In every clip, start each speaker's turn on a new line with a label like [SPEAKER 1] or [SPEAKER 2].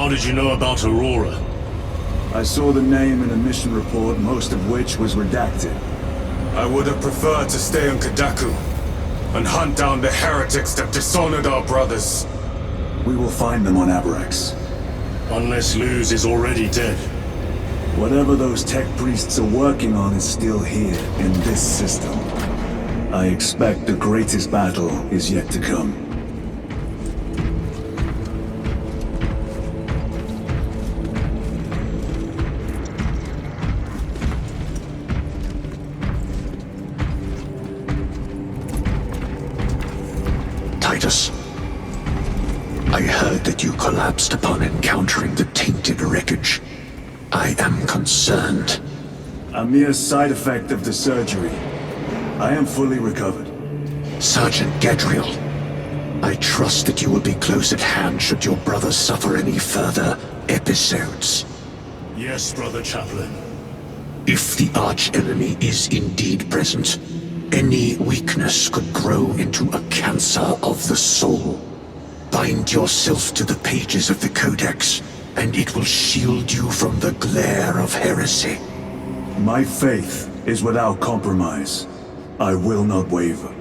[SPEAKER 1] How did you know about Aurora?
[SPEAKER 2] I saw the name in a mission report, most of which was redacted.
[SPEAKER 3] I would have preferred to stay on Kadaku and hunt down the heretics that dishonored our brothers.
[SPEAKER 2] We will find them on Avarax.
[SPEAKER 1] Unless Luz is already dead.
[SPEAKER 2] Whatever those tech priests are working on is still here, in this system. I expect the greatest battle is yet to come.
[SPEAKER 4] Titus, I heard that you collapsed upon encountering the tainted wreckage. I am concerned.
[SPEAKER 2] A mere side effect of the surgery. I am fully recovered.
[SPEAKER 4] Sergeant Gadriel, I trust that you will be close at hand should your brother suffer any further episodes.
[SPEAKER 1] Yes, Brother Chaplain.
[SPEAKER 4] If the arch-enemy is indeed present, any weakness could grow into a cancer of the soul. Bind yourself to the pages of the Codex, and it will shield you from the glare of heresy.
[SPEAKER 2] My faith is without compromise. I will not waver.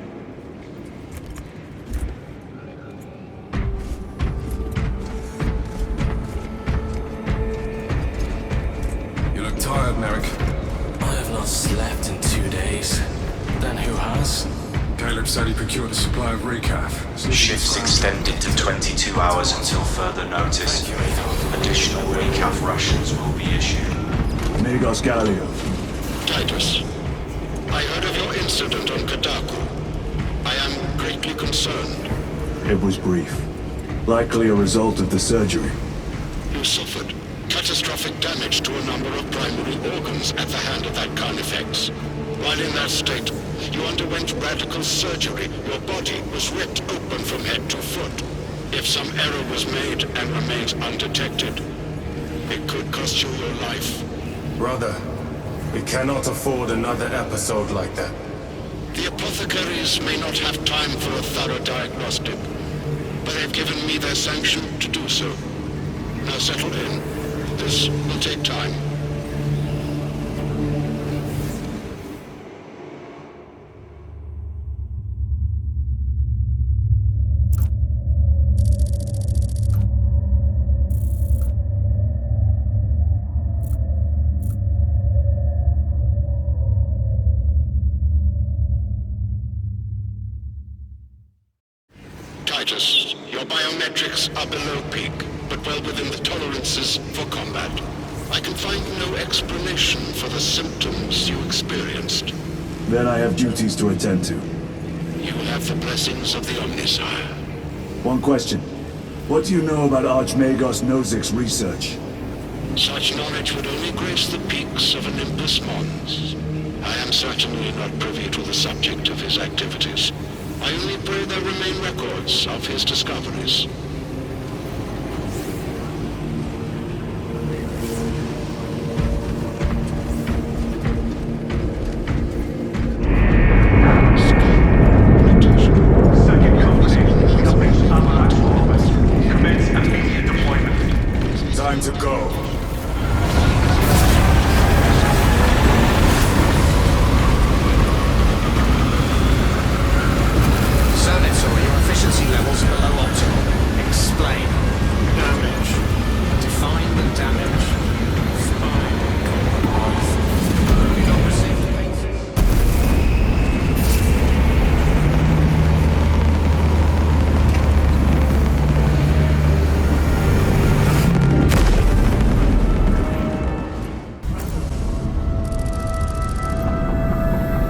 [SPEAKER 3] You look tired, Merrick.
[SPEAKER 5] I have not slept in 2 days. Then who has?
[SPEAKER 3] Caleb said he procured a supply of recaf.
[SPEAKER 6] Shifts extended to 22 hours until further notice. Additional recaf rations will be issued.
[SPEAKER 2] Magos Galileo.
[SPEAKER 7] Titus, I heard of your incident on Kadaku. I am greatly concerned.
[SPEAKER 2] It was brief. Likely a result of the surgery.
[SPEAKER 7] You suffered catastrophic damage to a number of primary organs at the hand of that Carnifex. While in that state, you underwent radical surgery. Your body was ripped open from head to foot. If some error was made and remains undetected, it could cost you your life.
[SPEAKER 3] Brother, we cannot afford another episode like that.
[SPEAKER 7] The apothecaries may not have time for a thorough diagnostic, but they've given me their sanction to do so. Now settle in. This will take time. Titus, your biometrics are below peak, but well within the tolerances for combat. I can find no explanation for the symptoms you experienced.
[SPEAKER 2] Then I have duties to attend to.
[SPEAKER 7] You have the blessings of the Omnisire.
[SPEAKER 2] One question. What do you know about Archmagos Nozik's research?
[SPEAKER 7] Such knowledge would only grace the peaks of Olympus Mons. I am certainly not privy to the subject of his activities. I only pray there remain records of his discoveries.
[SPEAKER 8] Second company, coming Avarax office. Commence immediate deployment.
[SPEAKER 3] Time to go.
[SPEAKER 5] Efficiency levels below optimal. Explain. Damage. Define the damage. Spine. We don't receive the basis.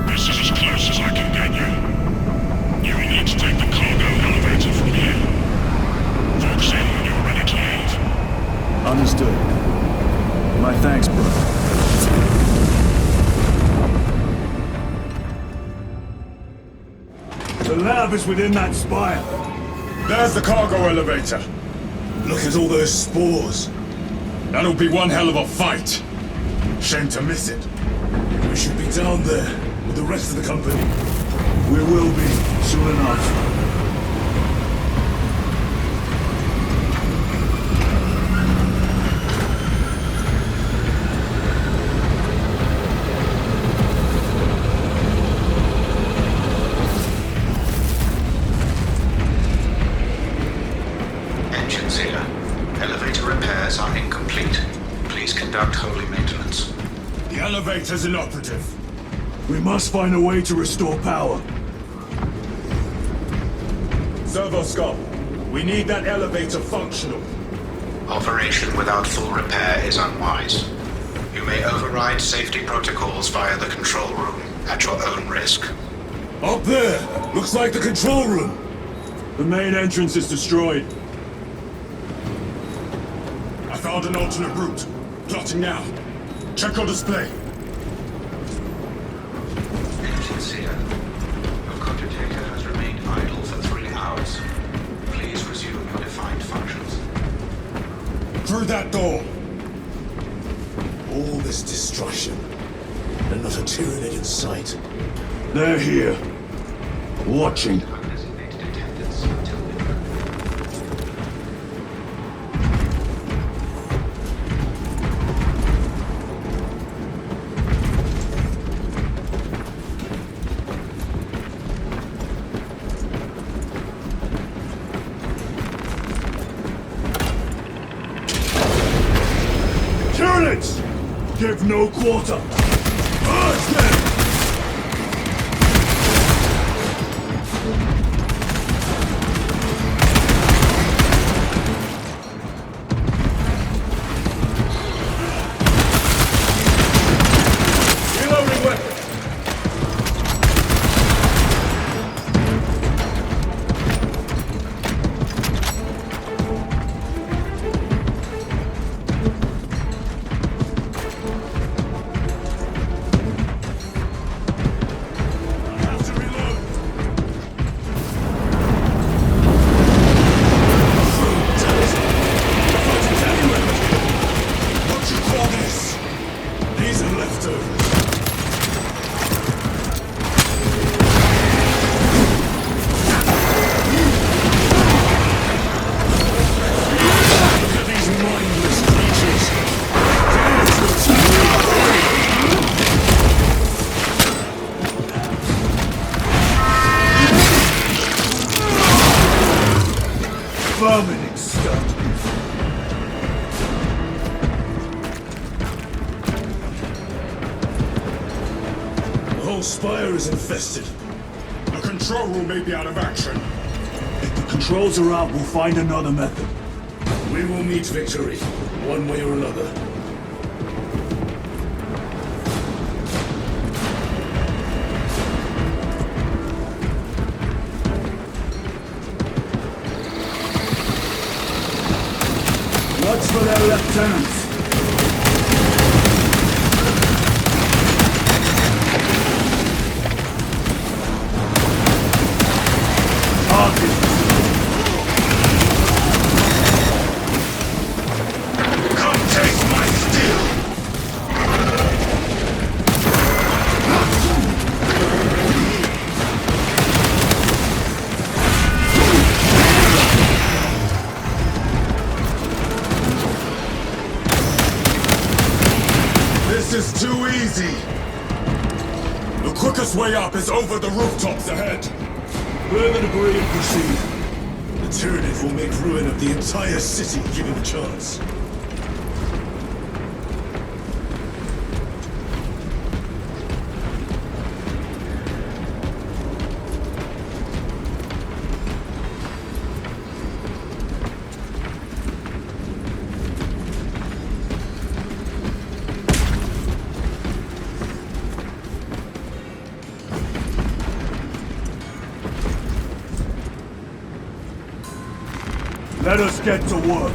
[SPEAKER 7] This is as close as I can get you. You will need to take the cargo elevator from here. Focus in when you're ready to leave.
[SPEAKER 2] Understood. My thanks, brother. The lab is within that spire.
[SPEAKER 3] There's the cargo elevator. Look at all those spores. That'll be one hell of a fight. Shame to miss it.
[SPEAKER 1] We should be down there with the rest of the company.
[SPEAKER 2] We will be, soon enough.
[SPEAKER 3] elevator's inoperative.
[SPEAKER 2] We must find a way to restore power.
[SPEAKER 3] Servoscope, we need that elevator functional.
[SPEAKER 6] Operation without full repair is unwise. You may override safety protocols via the control room at your own risk.
[SPEAKER 3] Up there! Looks like the control room!
[SPEAKER 2] The main entrance is destroyed.
[SPEAKER 3] I found an alternate route. Plotting now. Check your display.
[SPEAKER 6] Engines here. Your computator has remained idle for 3 hours. Please resume your defined functions.
[SPEAKER 3] Through that door! All this destruction, and not a Tyranid in sight.
[SPEAKER 2] They're here. Watching.
[SPEAKER 6] Undesignated attendants until midnight.
[SPEAKER 2] Tyrannids! Give no quarter! Urge them!
[SPEAKER 3] Reloading weapon! Have to reload! What you call this? These are leftovers. Look at these mindless creatures.
[SPEAKER 2] Vermin exterminated.
[SPEAKER 3] The whole spire is infested. The control room may be out of action.
[SPEAKER 2] If the controls are out, we'll find another method.
[SPEAKER 3] We will meet victory, one way or another.
[SPEAKER 2] What's for their lieutenants? Target.
[SPEAKER 3] Come taste my steel! This is too easy! The quickest way up is over the rooftops ahead!
[SPEAKER 2] Clear the debris and proceed.
[SPEAKER 3] The Tyranid will make ruin of the entire city given the chance.
[SPEAKER 2] Let us get to work.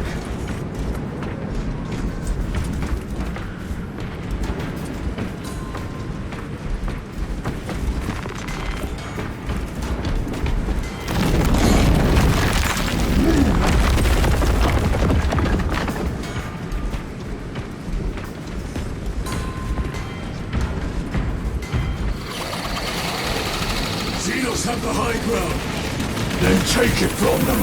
[SPEAKER 3] Xenos have the high ground!
[SPEAKER 2] Then take it from them.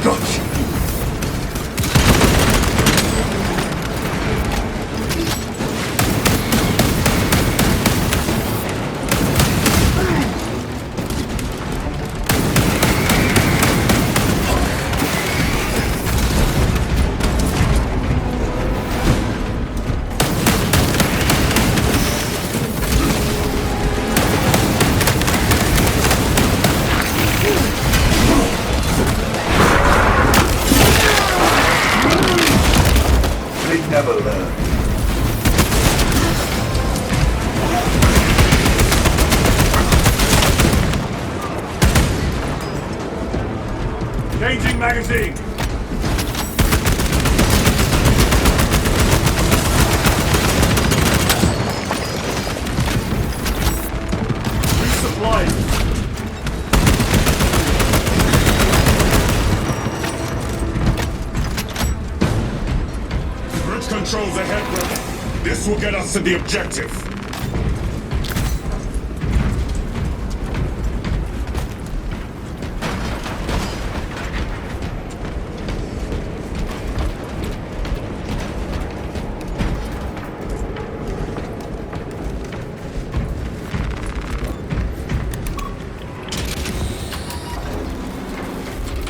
[SPEAKER 2] Gotcha. never learn.
[SPEAKER 1] Changing magazine! Resupplying!
[SPEAKER 3] Bridge controls ahead, brother. This will get us to the objective.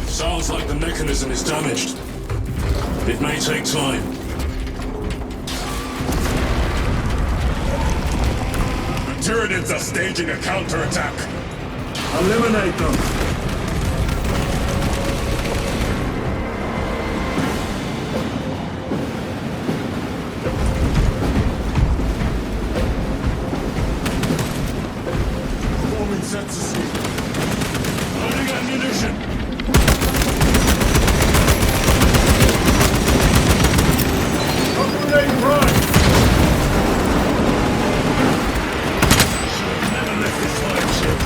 [SPEAKER 1] Sounds like the mechanism is damaged. It may take time.
[SPEAKER 3] The Tyranids are staging a counterattack.
[SPEAKER 2] Eliminate them!
[SPEAKER 3] Forming sensor suite.
[SPEAKER 1] Loading ammunition!
[SPEAKER 3] Upgrade prime!
[SPEAKER 1] Never left this flagship.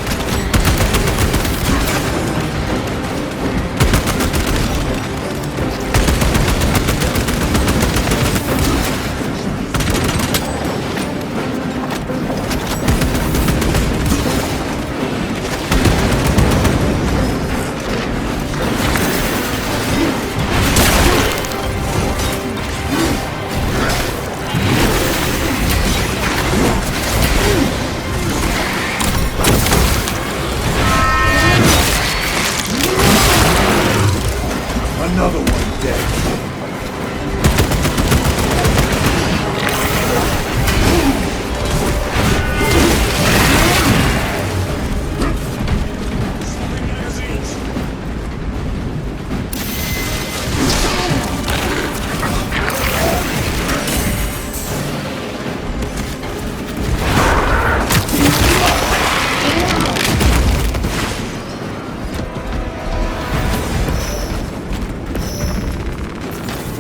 [SPEAKER 2] Another one dead.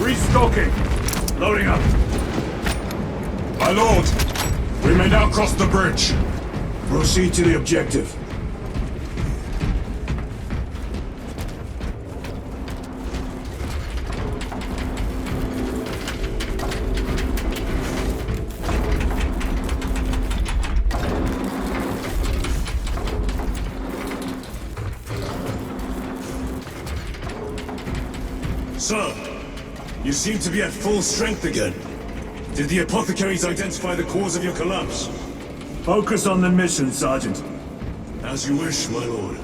[SPEAKER 1] Restocking! Loading up!
[SPEAKER 3] My lord, we may now cross the bridge.
[SPEAKER 2] Proceed to the objective.
[SPEAKER 1] Sir, you seem to be at full strength again. Did the apothecaries identify the cause of your collapse?
[SPEAKER 2] Focus on the mission, Sergeant.
[SPEAKER 1] As you wish, my lord.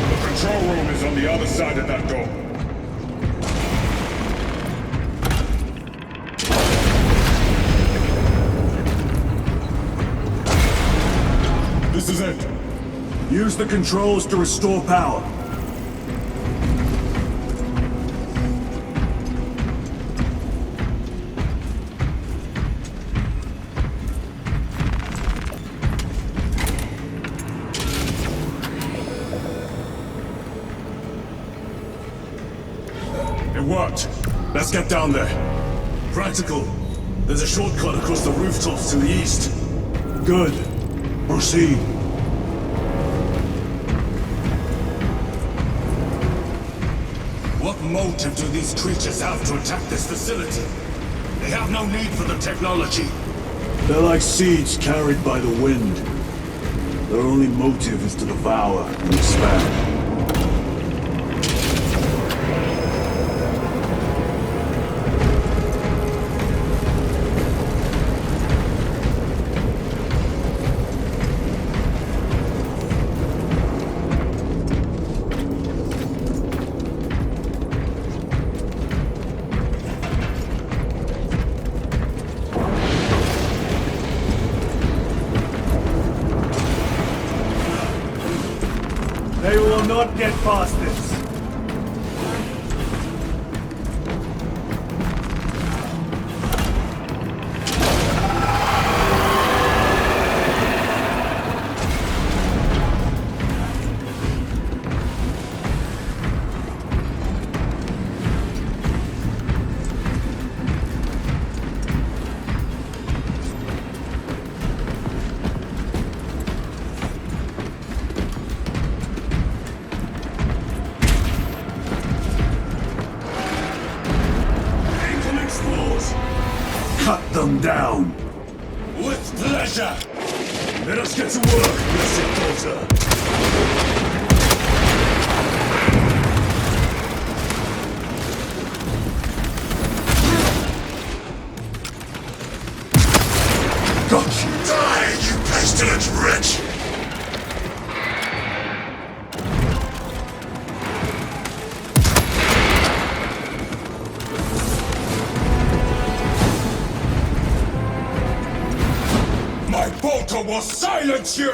[SPEAKER 3] The control room is on the other side of that door. This is it.
[SPEAKER 2] Use the controls to restore power.
[SPEAKER 3] It worked. Let's get down there.
[SPEAKER 1] Practical. There's a shortcut across the rooftops to the east.
[SPEAKER 2] Good. Proceed.
[SPEAKER 1] What motive do these creatures have to attack this facility? They have no need for the technology.
[SPEAKER 2] They're like seeds carried by the wind. Their only motive is to devour and expand. will not get past this. Cut them down!
[SPEAKER 1] With pleasure!
[SPEAKER 2] Let us get to work, blessed daughter!
[SPEAKER 3] Got you! Die, you pestilent wretch!
[SPEAKER 1] My bolter will silence you!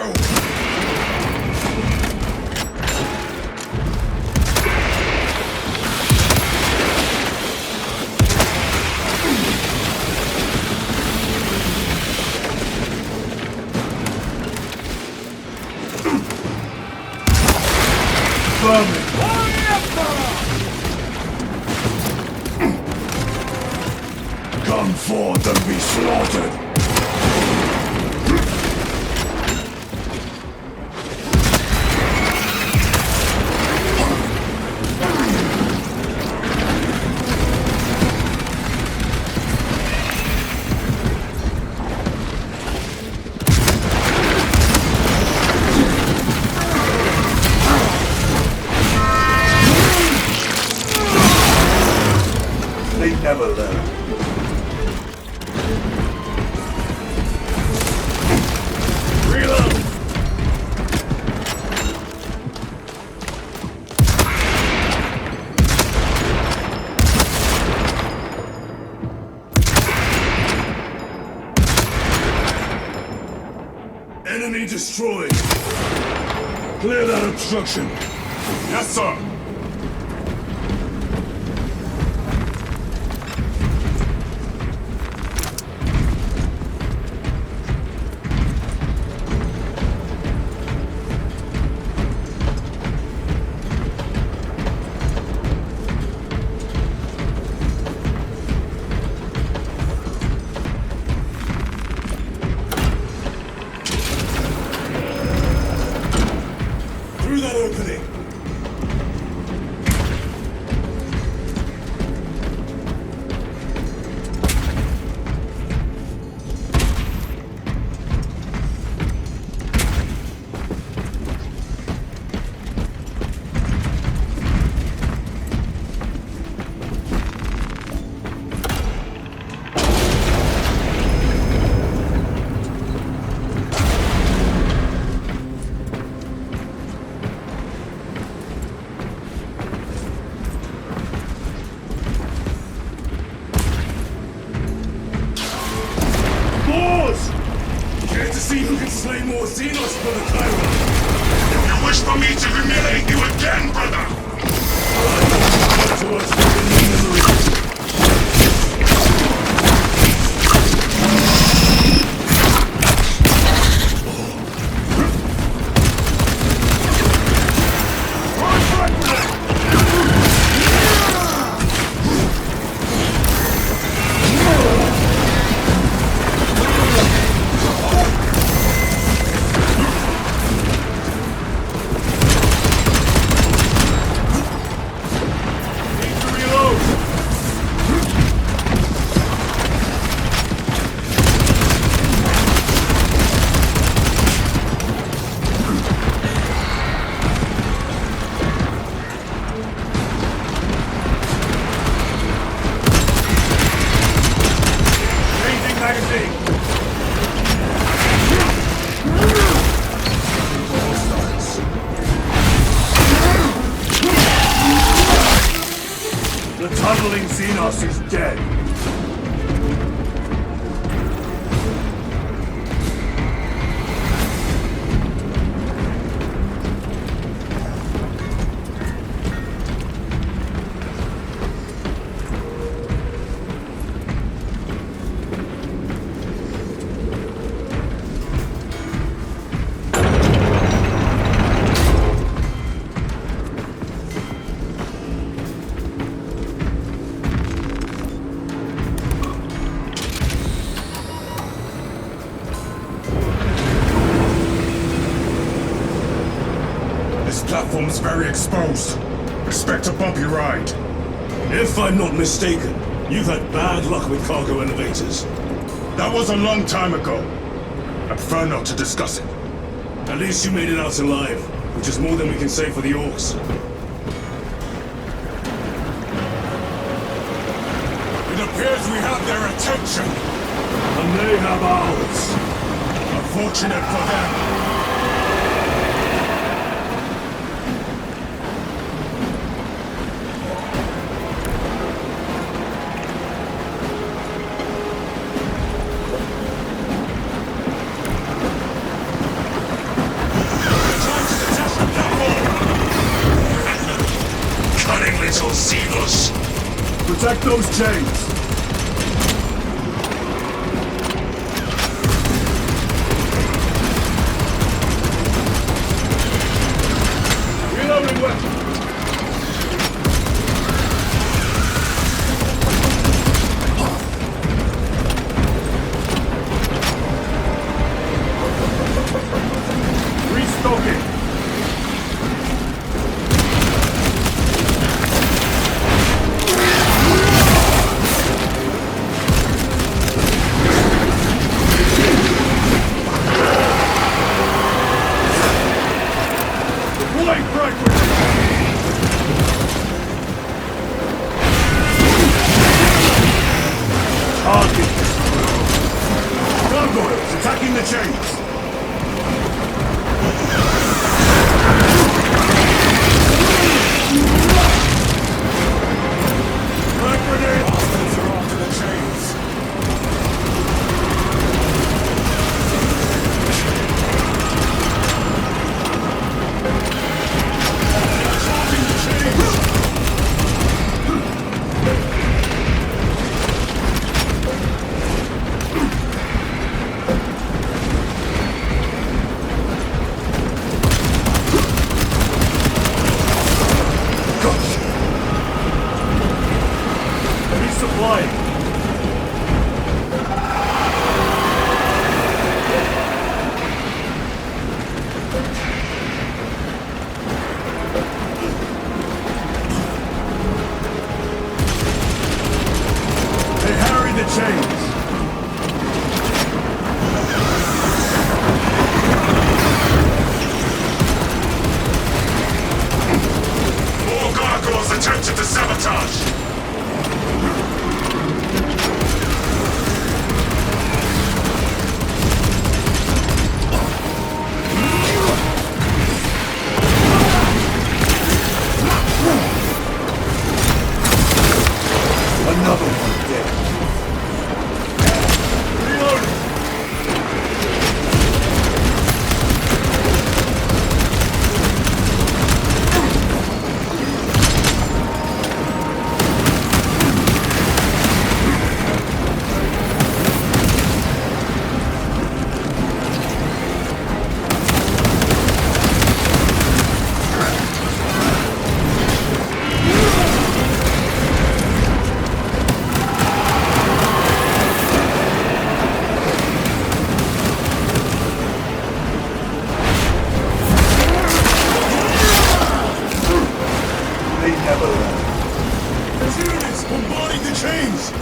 [SPEAKER 2] Vermin!
[SPEAKER 3] Come forth and be slaughtered!
[SPEAKER 2] They never learn.
[SPEAKER 3] Reload!
[SPEAKER 2] Enemy destroyed! Clear that obstruction!
[SPEAKER 1] Yes, sir!
[SPEAKER 2] Through that opening! Care to see who can slay more Xenos, Brother Cairo?
[SPEAKER 3] You wish for me to humiliate you again, brother?
[SPEAKER 2] To us within the memory. The tunneling Xenos is dead.
[SPEAKER 3] platform's very exposed. Expect a bumpy ride.
[SPEAKER 1] If I'm not mistaken, you've had bad luck with cargo elevators.
[SPEAKER 3] That was a long time ago. I prefer not to discuss it.
[SPEAKER 1] At least you made it out alive, which is more than we can say for the orcs.
[SPEAKER 3] It appears we have their attention.
[SPEAKER 1] And they have ours.
[SPEAKER 3] Unfortunate for them.
[SPEAKER 1] Protect those chains! Reloading weapon! Restocking! Attacking the chains! Frag grenade! Hostiles are after the chains! Charging the chains!
[SPEAKER 3] Attempted to sabotage!
[SPEAKER 1] Another one dead. Reloading! Units bombarding the chains!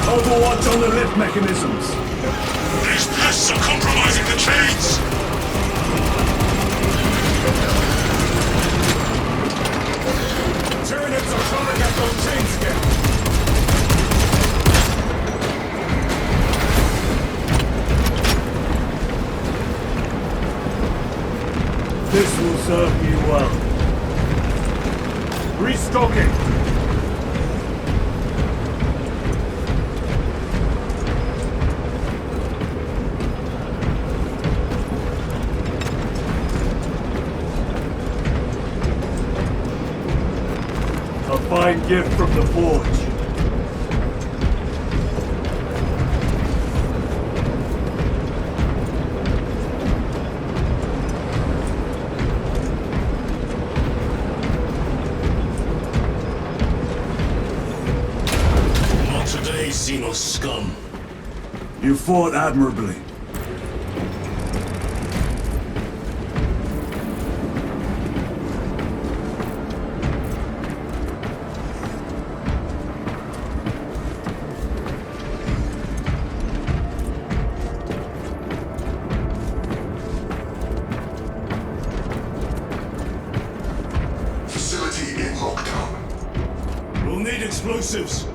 [SPEAKER 1] Overwatch on the lift mechanisms!
[SPEAKER 3] These pests are compromising the chains! Tyranids are trying to get those chains again!
[SPEAKER 1] This will serve you well. Restocking! A fine gift from the forge. way, Xenos scum.
[SPEAKER 2] You fought admirably.
[SPEAKER 3] Facility in lockdown.
[SPEAKER 1] We'll need explosives.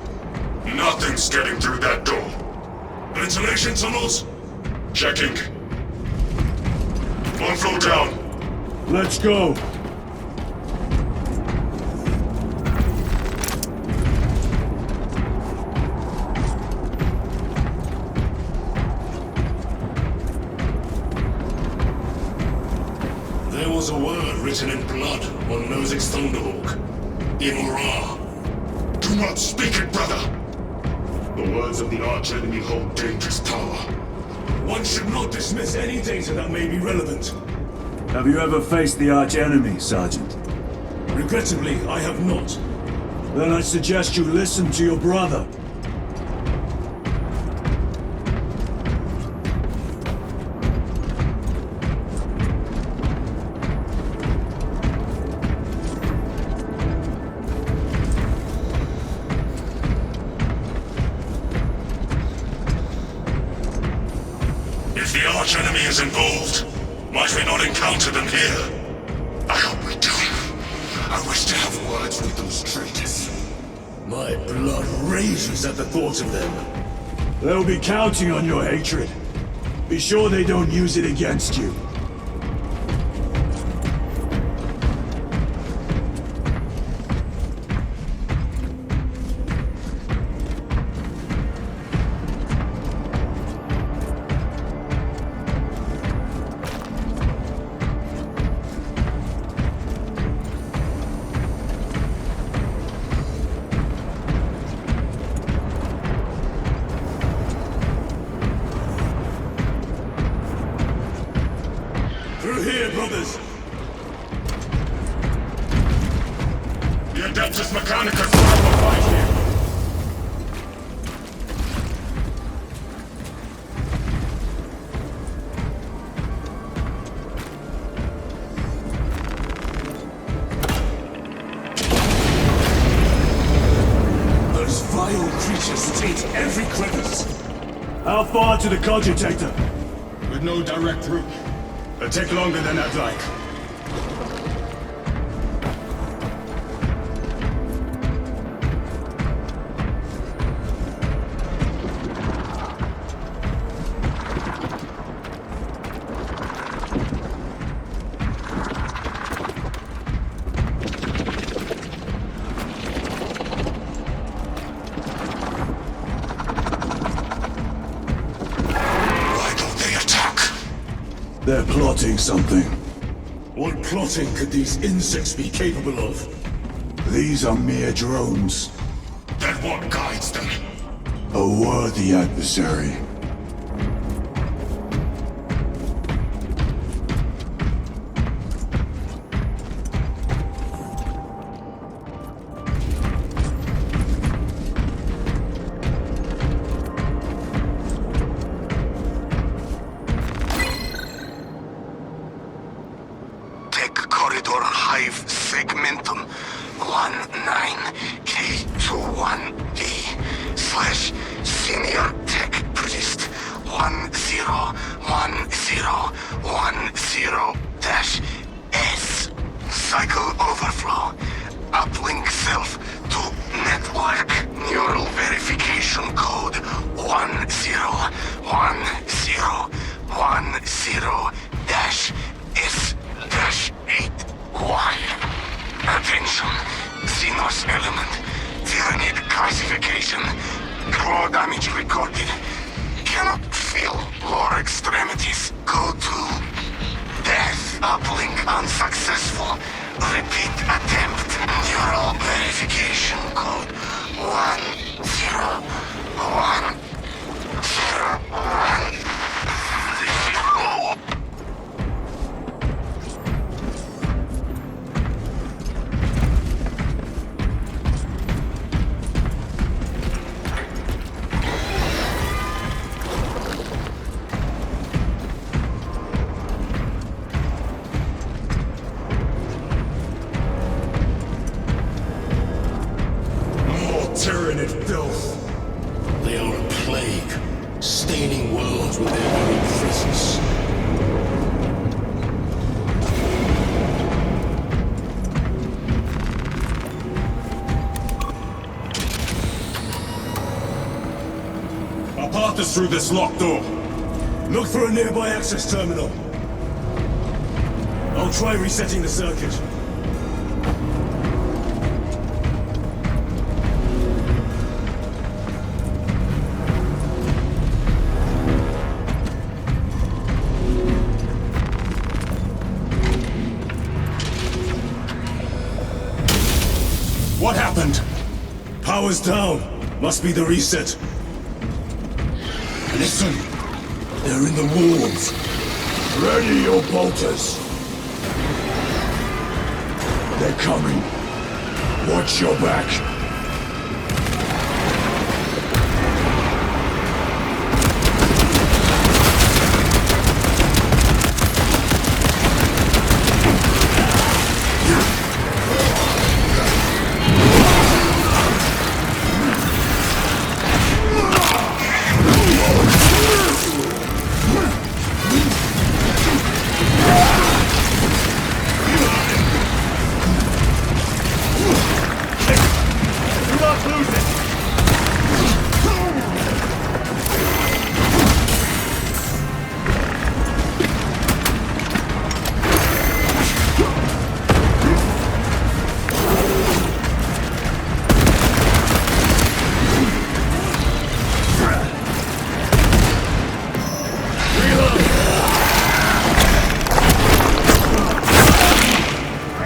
[SPEAKER 3] Nothing's getting through that door.
[SPEAKER 1] Ventilation tunnels?
[SPEAKER 3] Checking. One floor down.
[SPEAKER 2] Let's go.
[SPEAKER 1] There was a word written in blood on Nozick's Thunderhawk. Imura.
[SPEAKER 3] Do not speak it, brother. The words of the arch-enemy hold dangerous power.
[SPEAKER 1] One should not dismiss any data that may be relevant.
[SPEAKER 2] Have you ever faced the arch-enemy, Sergeant?
[SPEAKER 1] Regrettably, I have not.
[SPEAKER 2] Then I suggest you listen to your brother.
[SPEAKER 1] If the arch-enemy is involved, might we not encounter them here?
[SPEAKER 3] I hope we do. I wish to have words with those traitors.
[SPEAKER 1] My blood rages at the thought of them.
[SPEAKER 2] They'll be counting on your hatred. Be sure they don't use it against you.
[SPEAKER 1] Through here, brothers!
[SPEAKER 3] The Adeptus Mechanicus will have a fight here.
[SPEAKER 1] Those vile creatures taint every crevice!
[SPEAKER 2] How far to the cogitator?
[SPEAKER 3] With no direct route. It'll take longer than I'd like.
[SPEAKER 1] Why don't they attack?
[SPEAKER 2] They're plotting something.
[SPEAKER 1] What plotting could these insects be capable of?
[SPEAKER 2] These are mere drones.
[SPEAKER 1] Then what guides them?
[SPEAKER 2] A worthy adversary.
[SPEAKER 9] Tech corridor hive segmentum 19K21D/senior tech priest 101010-S. Cycle overflow. Uplink self to network neural verification code 1010-S-81. Attention. Xenos element. Tyranid classification. Claw damage recorded. Cannot feel lower extremities. Go to death. Uplink unsuccessful. Repeat attempt. Neural verification code 101010.
[SPEAKER 3] Tyranid filth.
[SPEAKER 1] They are a plague, staining worlds with their very presence.
[SPEAKER 3] Our path is through this locked door.
[SPEAKER 2] Look for a nearby access terminal. I'll try resetting the circuit.
[SPEAKER 3] What happened?
[SPEAKER 2] Power's down. Must be the reset.
[SPEAKER 3] Listen.
[SPEAKER 2] They're in the walls.
[SPEAKER 3] Ready your bolters. They're coming. Watch your back.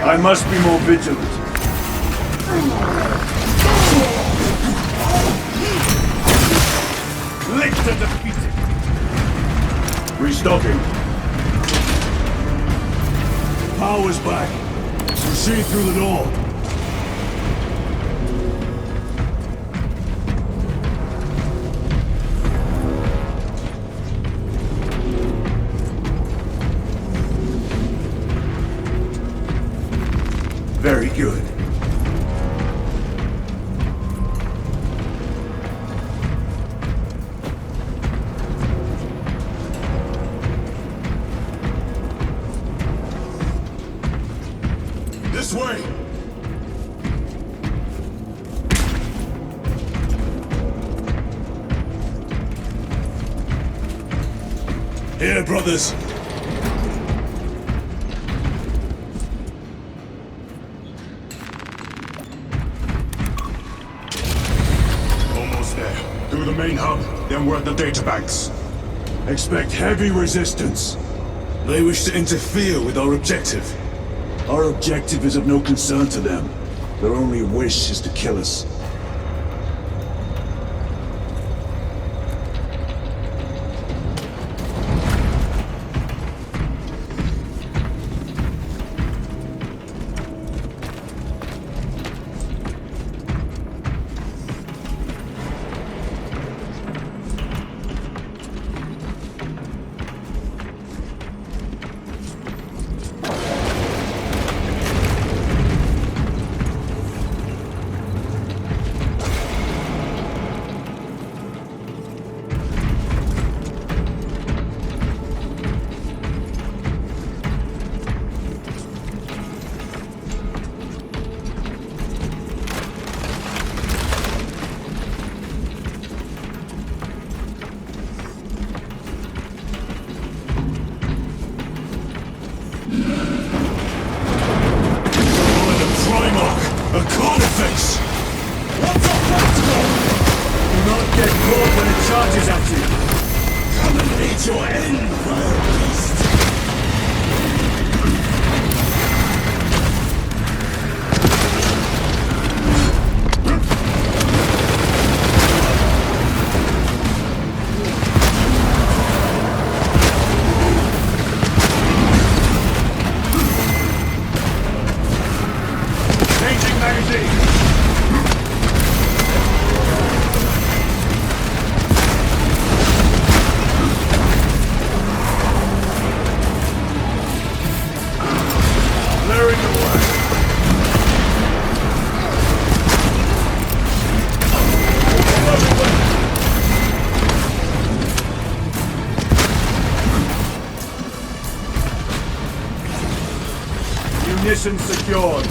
[SPEAKER 2] I must be more vigilant. Lictor defeated. Restocking. Power's back. Proceed through the door. Very good.
[SPEAKER 3] This way!
[SPEAKER 2] Here, brothers.
[SPEAKER 3] Almost there. Through the main hub, then we're at the databanks.
[SPEAKER 2] Expect heavy resistance. They wish to interfere with our objective. Our objective is of no concern to them. Their only wish is to kill us. Position secured.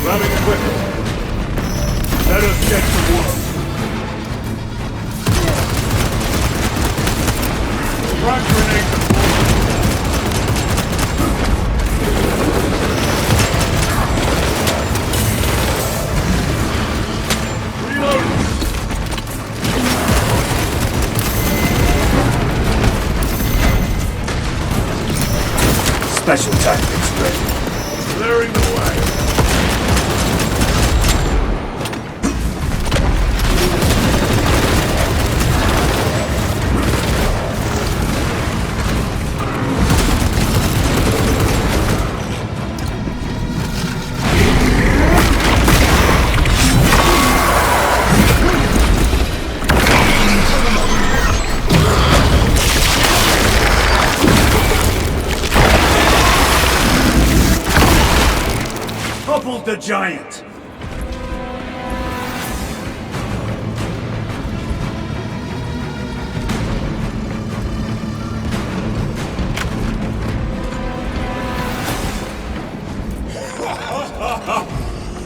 [SPEAKER 2] Grabbing equipment. Let us get to work. Frag grenade deployed. Reloading. Special tactics ready. Clearing the way. Toppled the giant!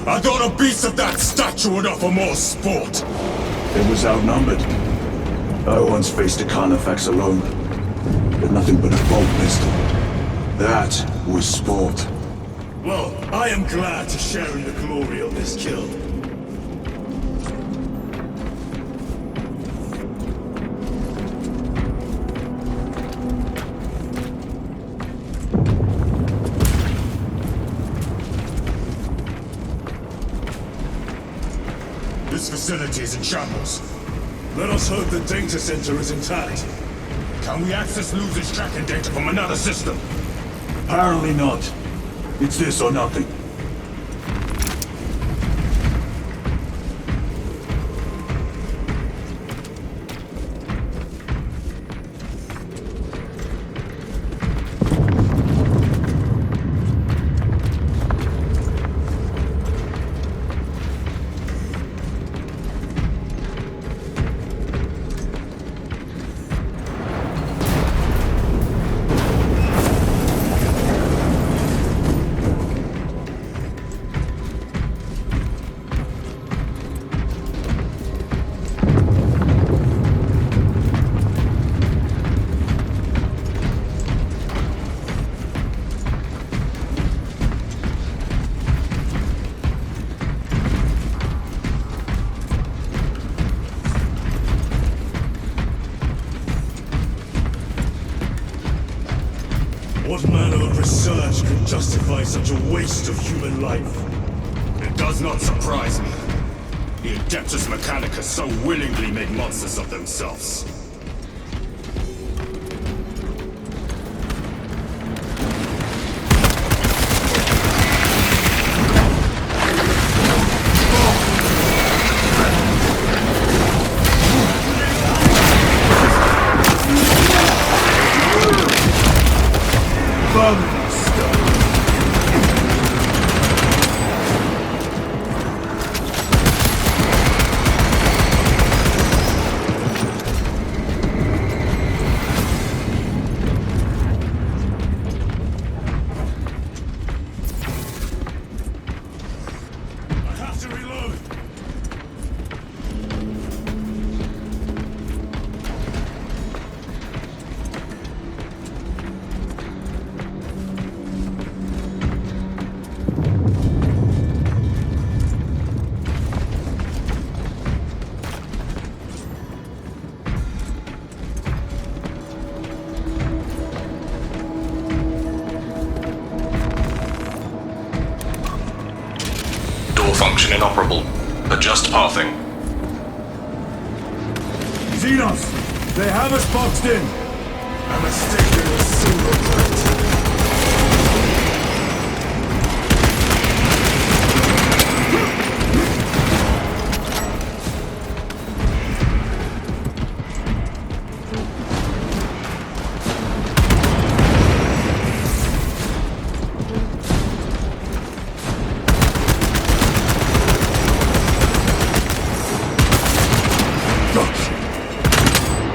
[SPEAKER 3] I thought a beast of that stature would offer more sport.
[SPEAKER 2] It was outnumbered. I once faced a Carnifex alone, with nothing but a bolt pistol. That was sport.
[SPEAKER 3] Well, I am glad to share in the glory of this kill. This facility is in shambles. Let us hope the data center is intact. Can we access losers tracking data from another system?
[SPEAKER 2] Apparently not. It's this or nothing.
[SPEAKER 3] What manner of research could justify such a waste of human life? It does not surprise me. The Adeptus Mechanicus so willingly make monsters of themselves.
[SPEAKER 10] Function inoperable. Adjust pathing.
[SPEAKER 2] Xenos! They have us boxed in!
[SPEAKER 1] A mistake they will soon regret.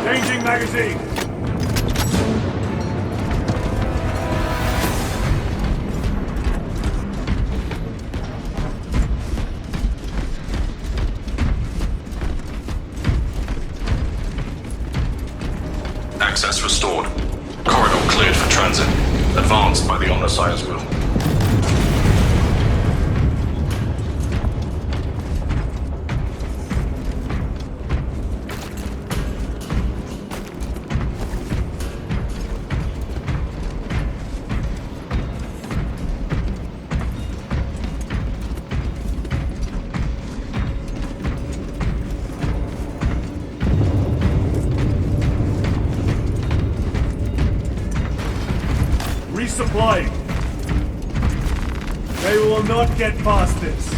[SPEAKER 2] Changing magazine!
[SPEAKER 10] Access restored. Corridor cleared for transit. Advanced by the Omnissiah's will.
[SPEAKER 2] Resupplying. They will not get past this.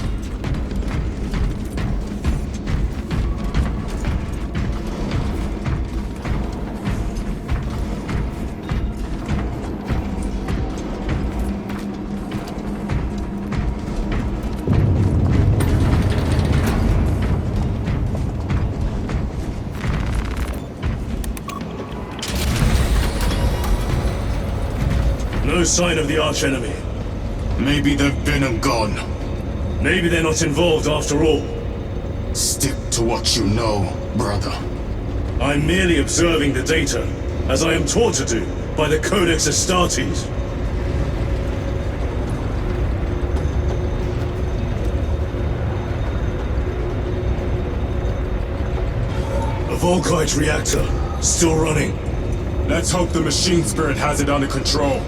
[SPEAKER 2] No sign of the archenemy.
[SPEAKER 1] Maybe they've been and gone.
[SPEAKER 2] Maybe they're not involved after all.
[SPEAKER 1] Stick to what you know, brother.
[SPEAKER 2] I'm merely observing the data, as I am taught to do by the Codex Astartes. A Volkite reactor, still running.
[SPEAKER 1] Let's hope the machine spirit has it under control.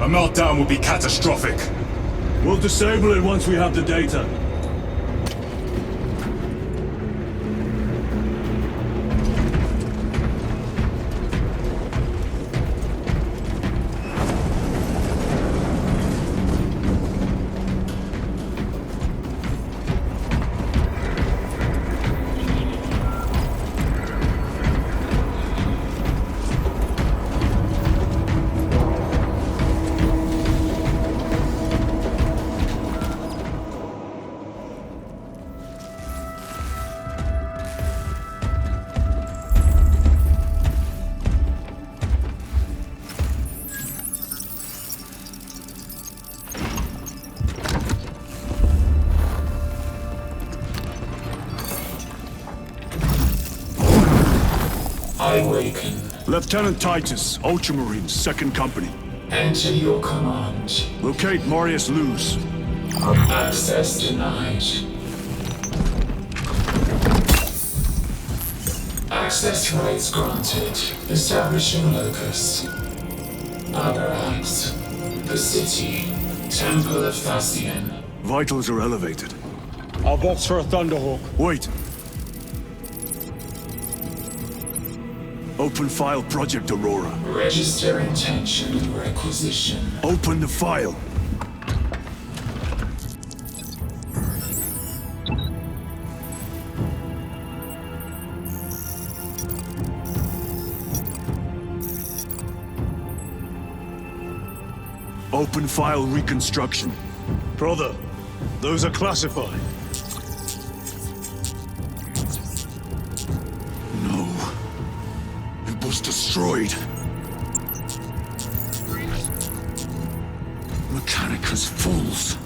[SPEAKER 1] A meltdown would be catastrophic.
[SPEAKER 2] We'll disable it once we have the data.
[SPEAKER 11] I awaken.
[SPEAKER 2] Lieutenant Titus, Ultramarines, 2nd Company.
[SPEAKER 11] Enter your command.
[SPEAKER 2] Locate Marius Luz.
[SPEAKER 11] Access denied. Access rights granted. Establishing locus. Avarax. The city. Temple of Thasian.
[SPEAKER 2] Vitals are elevated.
[SPEAKER 12] I'll box for a Thunderhawk.
[SPEAKER 2] Wait. Open file Project Aurora.
[SPEAKER 11] Register intention requisition.
[SPEAKER 2] Open the file. Open file reconstruction.
[SPEAKER 12] Brother, those are classified.
[SPEAKER 2] No. It was destroyed. Mechanicus fools.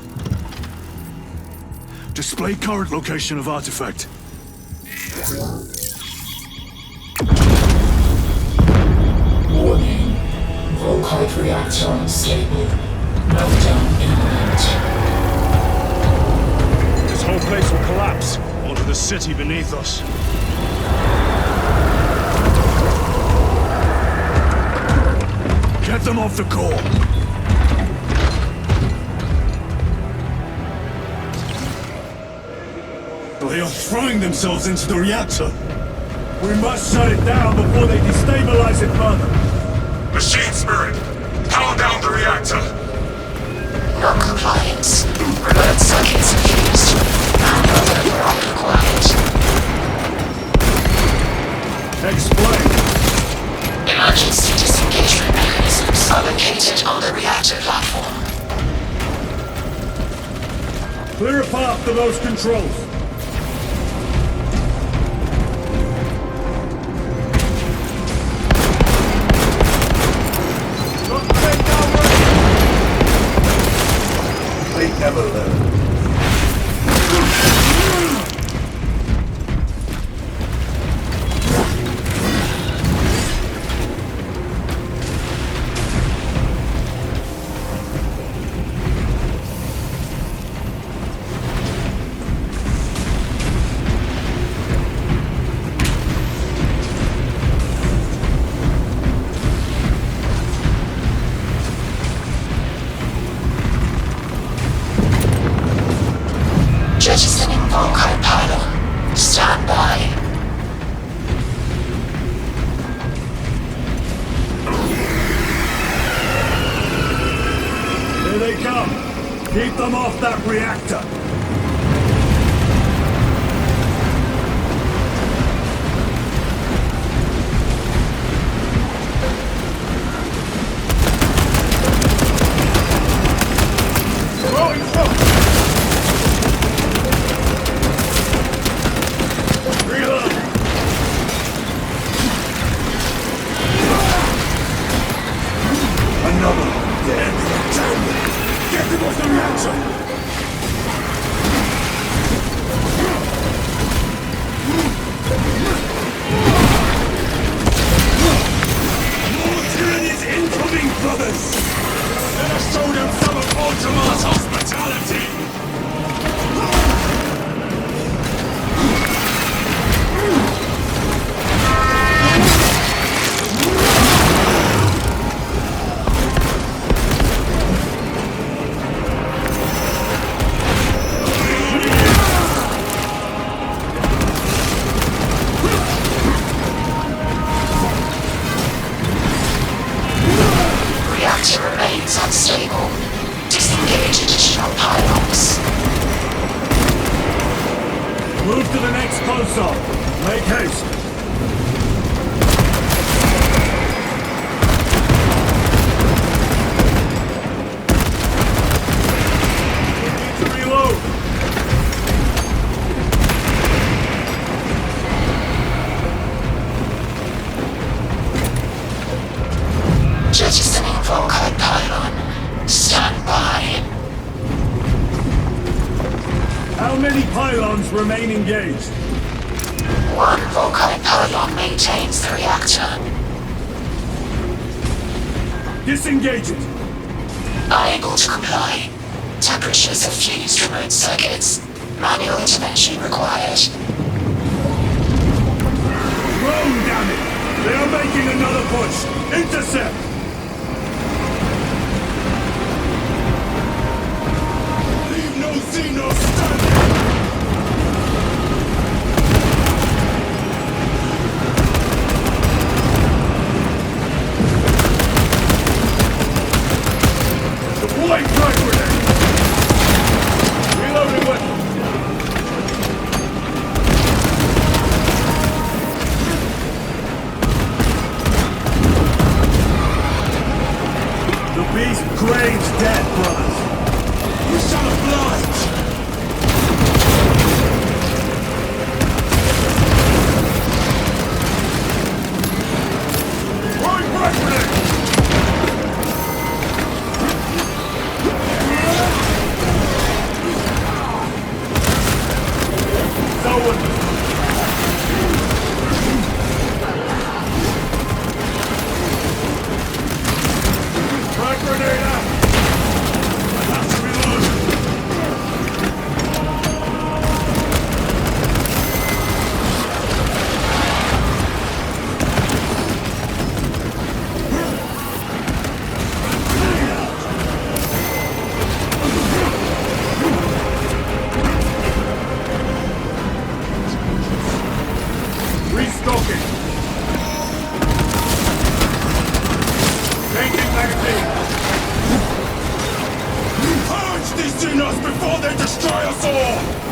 [SPEAKER 2] Display current location of artifact.
[SPEAKER 11] Warning. Volkite reactor unstable. Meltdown imminent.
[SPEAKER 12] This whole place will collapse onto the city beneath us.
[SPEAKER 2] Get them off the core. They are throwing themselves into the reactor. We must shut it down before they destabilize it further.
[SPEAKER 1] Machine Spirit, power down the reactor.
[SPEAKER 13] Non-compliance. Remote circuits fused. Handover not required.
[SPEAKER 2] Explain.
[SPEAKER 13] Emergency disengagement mechanisms are located on the reactor platform.
[SPEAKER 2] Clear a path to those controls. They never learn.
[SPEAKER 13] Jettisoning Volkite pylon. Stand by.
[SPEAKER 2] Here they come. Keep them off that reactor.
[SPEAKER 13] Remains unstable. Disengage additional pylons.
[SPEAKER 2] Move to the next console. Make haste. Need to reload.
[SPEAKER 13] Jettisoning Volkite pylon. Stand by.
[SPEAKER 2] How many pylons remain engaged?
[SPEAKER 13] One Volkite pylon maintains the reactor.
[SPEAKER 2] Disengage it.
[SPEAKER 13] Unable to comply. Temperatures have fused remote circuits. Manual intervention required.
[SPEAKER 2] Rome, damn it! They are making another push! Intercept! Leave no Xeno standing! Deploy frag grenade! Reloading weapon! The beast craves death, brothers! We shall oblige! Throwing frag grenade! Frag grenade out! I have to reload!
[SPEAKER 1] us before they destroy us all!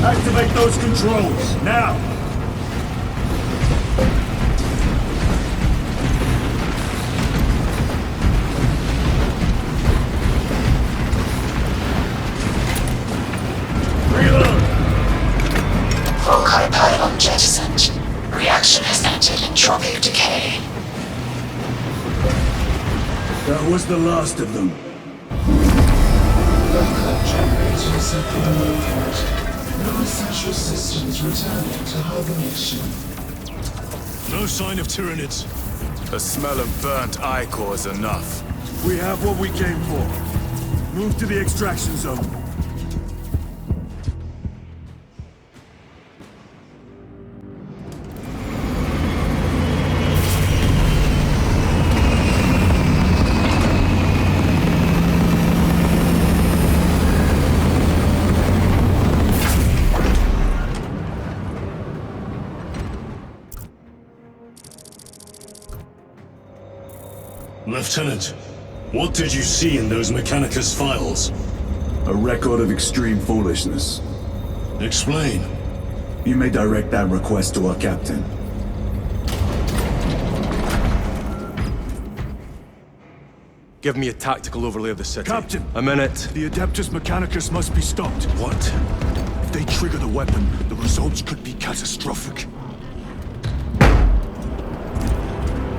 [SPEAKER 12] Activate those controls, now! Reload!
[SPEAKER 13] Full pylon jettisoned. Reaction has entered entropic decay.
[SPEAKER 2] That was the last of them.
[SPEAKER 11] Backup generators have been located. No essential systems returning to hibernation.
[SPEAKER 12] No sign of Tyranids.
[SPEAKER 3] The smell of burnt ichor is enough.
[SPEAKER 12] We have what we came for. Move to the extraction zone. Lieutenant, what did you see in those Mechanicus files?
[SPEAKER 2] A record of extreme foolishness.
[SPEAKER 12] Explain.
[SPEAKER 2] You may direct that request to our captain.
[SPEAKER 14] Give me a tactical overlay of the city.
[SPEAKER 12] Captain!
[SPEAKER 14] A minute.
[SPEAKER 12] The Adeptus Mechanicus must be stopped.
[SPEAKER 14] What?
[SPEAKER 12] If they trigger the weapon, the results could be catastrophic.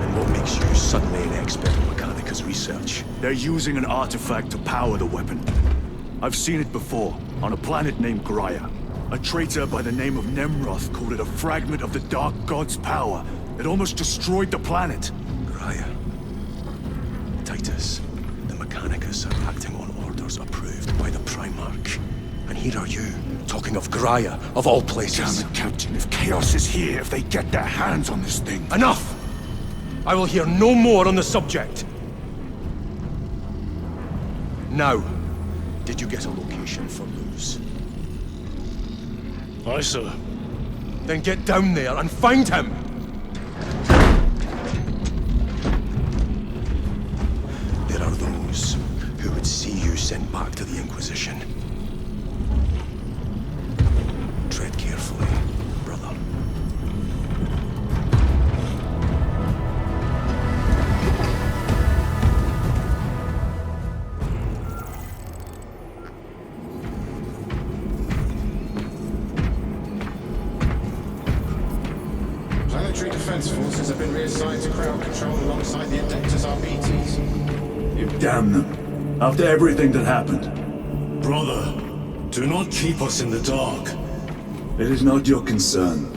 [SPEAKER 14] And what makes you suddenly an expert in Mechanicus research?
[SPEAKER 12] They're using an artifact to power the weapon. I've seen it before, on a planet named Graia. A traitor by the name of Nemroth called it a fragment of the Dark God's power. It almost destroyed the planet.
[SPEAKER 14] Graia. Titus, the Mechanicus are acting on orders approved by the Primarch. And here are you, talking of Graia, of all places.
[SPEAKER 12] Damn it, Captain. If Chaos is here, if they get their hands on this thing...
[SPEAKER 14] Enough! I will hear no more on the subject. Now, did you get a location for Luz?
[SPEAKER 12] Aye, sir.
[SPEAKER 14] Then get down there and find him! There are those who would see you sent back to the Inquisition. Tread carefully, brother.
[SPEAKER 15] Planetary defense forces have been reassigned to crowd control alongside the Adeptus RBTs.
[SPEAKER 2] You damn them. After everything that happened.
[SPEAKER 12] Brother, do not keep us in the dark.
[SPEAKER 2] It is not your concern.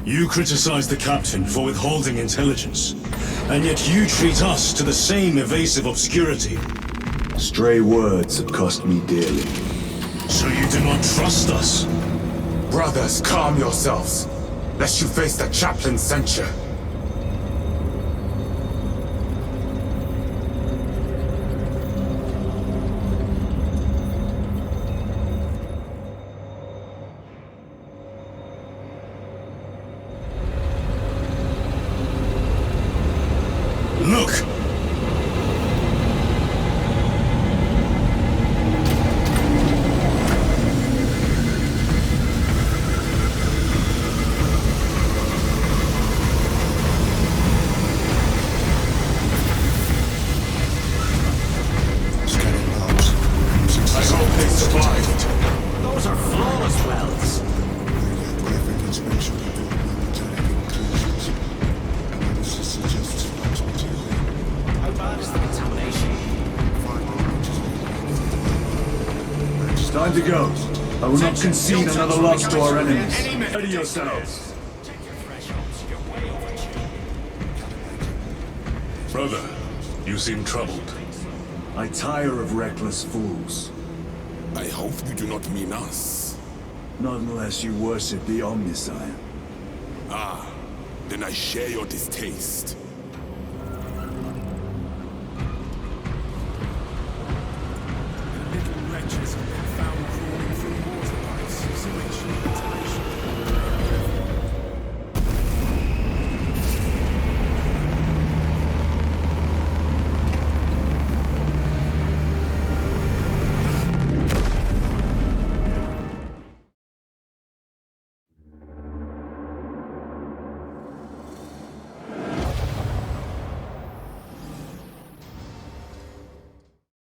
[SPEAKER 12] You criticize the captain for withholding intelligence, and yet you treat us to the same evasive obscurity.
[SPEAKER 2] Stray words have cost me dearly.
[SPEAKER 12] So you do not trust us?
[SPEAKER 1] Brothers, calm yourselves, lest you face the chaplain's censure.
[SPEAKER 12] Look!
[SPEAKER 11] inspection of your planetary inclusions. Analysis suggests lots of material.
[SPEAKER 5] How bad is the contamination?
[SPEAKER 2] It's time to go. I will not concede another loss to our enemies. Ready yourselves.
[SPEAKER 3] Brother, you seem troubled.
[SPEAKER 2] I tire of reckless fools.
[SPEAKER 16] I hope you do not mean us.
[SPEAKER 2] Not unless you worship the Omniscient.
[SPEAKER 16] Ah, then I share your distaste.